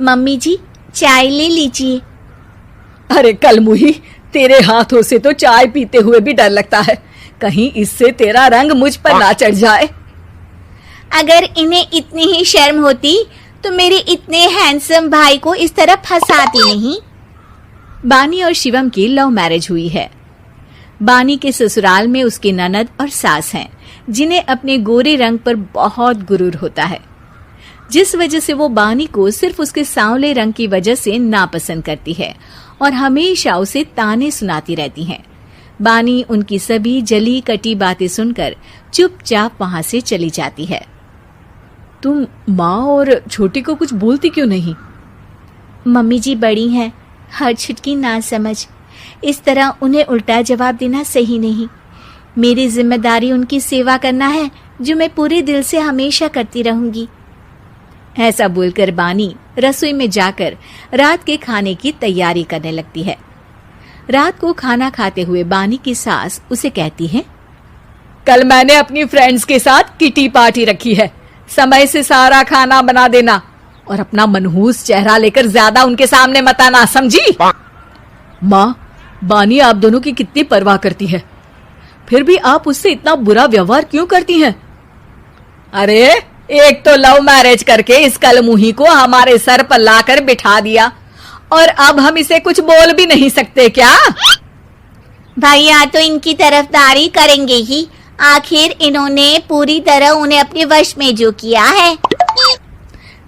Mummy जी, चाय ले लीजिए। अरे कलमुही, तेरे हाथों से तो चाय पीते हुए भी डर लगता है, कहीं इससे तेरा रंग मुझ पर ना चढ़ जाए। अगर इन्हें इतनी ही शर्म होती तो मेरे इतने हैंडसम भाई को इस तरह फंसाती नहीं। बानी और शिवम की लव मैरिज हुई है। बानी के ससुराल में उसकी ननद और सास हैं, जिन्हें अपने गोरे रंग पर बहुत गुरूर होता है, जिस वजह से वो बानी को सिर्फ उसके सांवले रंग की वजह से नापसंद करती है और हमेशा उसे ताने सुनाती रहती हैं। बानी उनकी सभी जली कटी बातें सुनकर चुपचाप वहां से चली जाती है। तुम माँ और छोटी को कुछ बोलती क्यों नहीं? मम्मी जी बड़ी हैं, हर छुटकी ना समझ, इस तरह उन्हें उल्टा जवाब देना सही नहीं। मेरी जिम्मेदारी उनकी सेवा करना है, जो मैं पूरे दिल से हमेशा करती रहूंगी। ऐसा बोलकर बानी रसोई में जाकर रात के खाने की तैयारी करने लगती है। रात को खाना खाते हुए बानी की सास उसे कहती है, कल मैंने अपनी फ्रेंड्स के साथ किटी पार्टी रखी है, समय से सारा खाना बना देना और अपना मनहूस चेहरा लेकर ज्यादा उनके सामने मत आना, समझी? माँ, बानी आप दोनों की कितनी परवाह करती है, फिर भी आप उससे इतना बुरा व्यवहार क्यों करती हैं? अरे एक तो लव मैरिज करके इस कलमुही को हमारे सर पर लाकर बिठा दिया और अब हम इसे कुछ बोल भी नहीं सकते क्या? भैया तो इनकी तरफदारी करेंगे ही, आखिर इन्होंने पूरी तरह उन्हें अपने वश में जो किया है।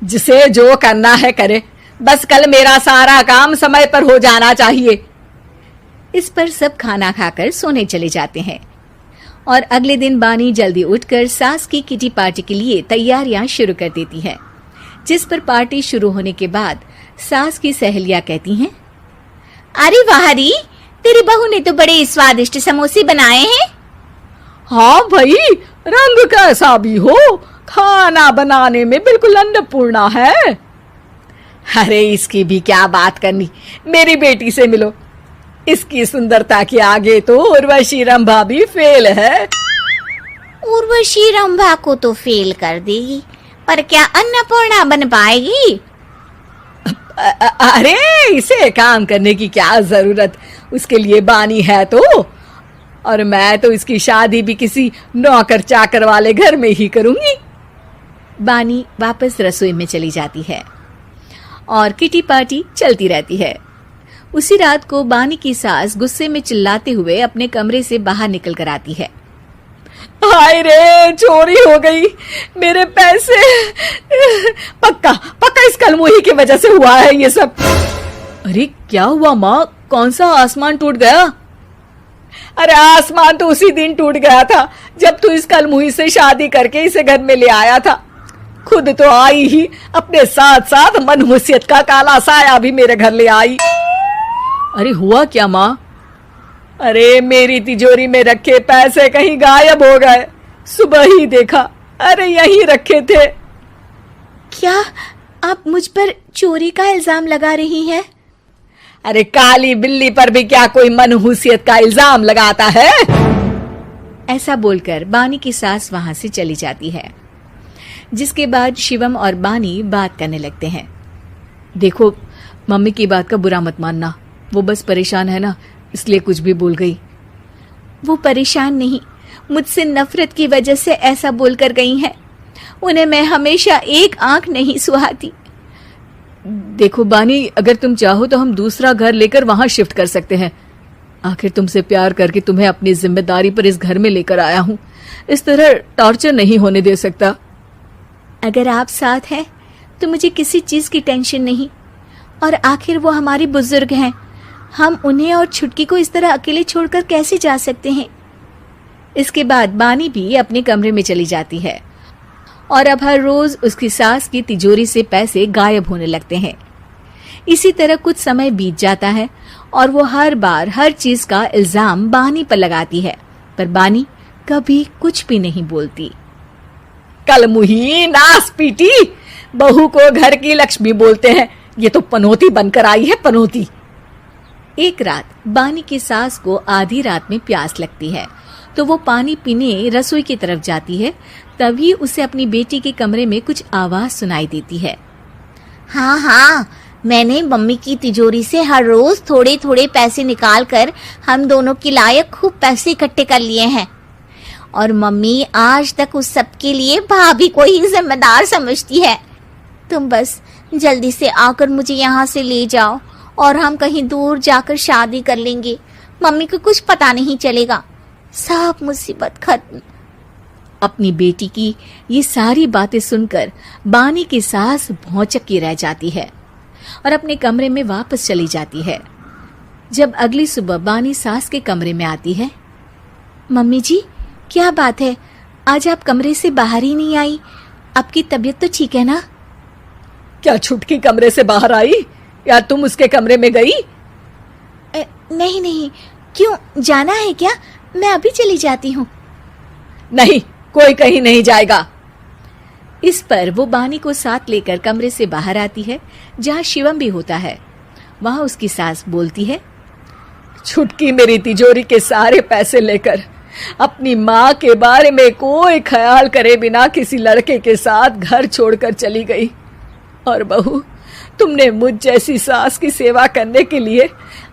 जिसे जो करना है करे, बस कल मेरा सारा काम समय पर हो जाना चाहिए। इस पर सब खाना खाकर सोने चले जाते हैं और अगले दिन बानी जल्दी उठकर सास की किटी पार्टी के लिए तैयारियां शुरू कर देती है, जिस पर पार्टी शुरू होने के बाद सास की सहेलियां कहती हैं, अरे वाह री, तेरी बहू ने तो बड़े स्वादिष्ट समोसे बनाए हैं। हाँ भाई, रंग कैसा भी हो, खाना बनाने में बिल्कुल अन्नपूर्णा है। अरे इसकी भी क्या बात करनी, मेरी बेटी से मिलो, इसकी सुंदरता के आगे तो उर्वशी रंभा भी फेल है। उर्वशी रंभा को तो फेल कर देगी, पर क्या अन्नपूर्णा बन पाएगी? अरे इसे काम करने की क्या जरूरत, उसके लिए बानी है तो, और मैं तो इसकी शादी भी किसी नौकर चाकर वाले घर में ही करूंगी। बानी वापस रसोई में चली जाती है और किटी पार्टी चलती रहती है। उसी रात को बानी की सास गुस्से में चिल्लाते हुए अपने कमरे से बाहर निकल कर आती है। हाय रे, चोरी हो गई, मेरे पैसे, पक्का पक्का इस कलमुही की वजह से हुआ है ये सब। अरे क्या हुआ माँ, कौन सा आसमान टूट गया? अरे आसमान तो उसी दिन टूट गया था जब तू इस कलमुही से शादी करके इसे घर में ले आया था। खुद तो आई ही, अपने साथ साथ मनहूसियत का काला साया भी मेरे घर ले आई। अरे हुआ क्या माँ? अरे मेरी तिजोरी में रखे पैसे कहीं गायब हो गए, सुबह ही देखा, अरे यहीं रखे थे। क्या आप मुझ पर चोरी का इल्जाम लगा रही हैं? अरे काली बिल्ली पर भी क्या कोई मनहूसियत का इल्जाम लगाता है? ऐसा बोलकर बानी की सास वहां से चली जाती है, जिसके बाद शिवम और बानी बात करने लगते हैं। देखो, मम्मी की बात का बुरा मत मानना, वो बस परेशान है ना, इसलिए कुछ भी बोल गई। वो परेशान नहीं, मुझसे नफरत की वजह से ऐसा बोलकर गई हैं। उन्हें मैं हमेशा एक आंख नहीं सुहाती। देखो बानी, अगर तुम चाहो तो हम दूसरा घर लेकर वहां शिफ्ट कर सकते हैं। आखिर तुमसे प्यार करके तुम्हें अपनी जिम्मेदारी पर इस घर में लेकर आया हूं, इस तरह टॉर्चर नहीं होने दे सकता। अगर आप साथ हैं तो मुझे किसी चीज की टेंशन नहीं, और आखिर वो हमारी बुजुर्ग हैं, हम उन्हें और छुटकी को इस तरह अकेले छोड़कर कैसे जा सकते हैं? इसके बाद बानी भी अपने कमरे में चली जाती है और अब हर रोज उसकी सास की तिजोरी से पैसे गायब होने लगते हैं। इसी तरह कुछ समय बीत जाता है और वो हर बार हर चीज का इल्जाम बानी पर लगाती है, पर बानी कभी कुछ भी नहीं बोलती। कलमुही, नास पीटी, बहू को घर की लक्ष्मी बोलते हैं, ये तो पनौती बनकर आई है, पनौती। एक रात बानी की सास को आधी रात में प्यास लगती है, तो वो पानी पीने रसोई की तरफ जाती है। तभी उसे अपनी बेटी के कमरे में कुछ आवाज सुनाई देती है। हाँ हाँ, मैंने मम्मी की तिजोरी से हर रोज थोड़े थोड़े पैसे निकाल कर हम दोनों के लायक खूब पैसे इकट्ठे कर लिए हैं। और मम्मी आज तक उस सब के लिए भाभी को ही जिम्मेदार समझती है। तुम बस जल्दी से आकर मुझे यहाँ से ले जाओ और हम कहीं दूर जाकर शादी कर लेंगे। मम्मी को कुछ पता नहीं चलेगा। सब मुसीबत खत्म। अपनी बेटी की ये सारी बातें सुनकर बानी की सास भौंचक्की रह जाती है और अपने कमरे में वापस चली जाती है। जब अगली सुबह बानी सास के कमरे में आती है, मम्मी जी, क्या बात है, आज आप कमरे से बाहर ही नहीं आई? आपकी तबीयत तो ठीक है ना? क्या छुटकी कमरे से बाहर आई या तुम उसके कमरे में गई? नहीं नहीं, क्यों, जाना है क्या? मैं अभी चली जाती हूँ। नहीं, कोई कहीं नहीं जाएगा। इस पर वो बानी को साथ लेकर कमरे से बाहर आती है, जहाँ शिवम भी होता है। वहां उसकी सास बोलती है, छुटकी मेरी तिजोरी के सारे पैसे लेकर अपनी माँ के बारे में कोई ख्याल करे बिना किसी लड़के के साथ घर छोड़कर चली गई। और बहू, तुमने मुझ जैसी सास की सेवा करने के लिए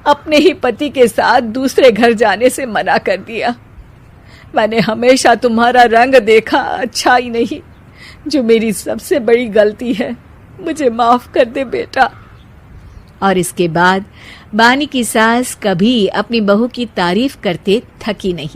अपने ही पति के साथ दूसरे घर जाने से मना कर दिया। मैंने हमेशा तुम्हारा रंग देखा अच्छा ही नहीं, जो मेरी सबसे बड़ी गलती है। मुझे माफ कर दे बेटा। और इसके बाद बानी की सास कभी अपनी बहू की तारीफ करते थकी नहीं।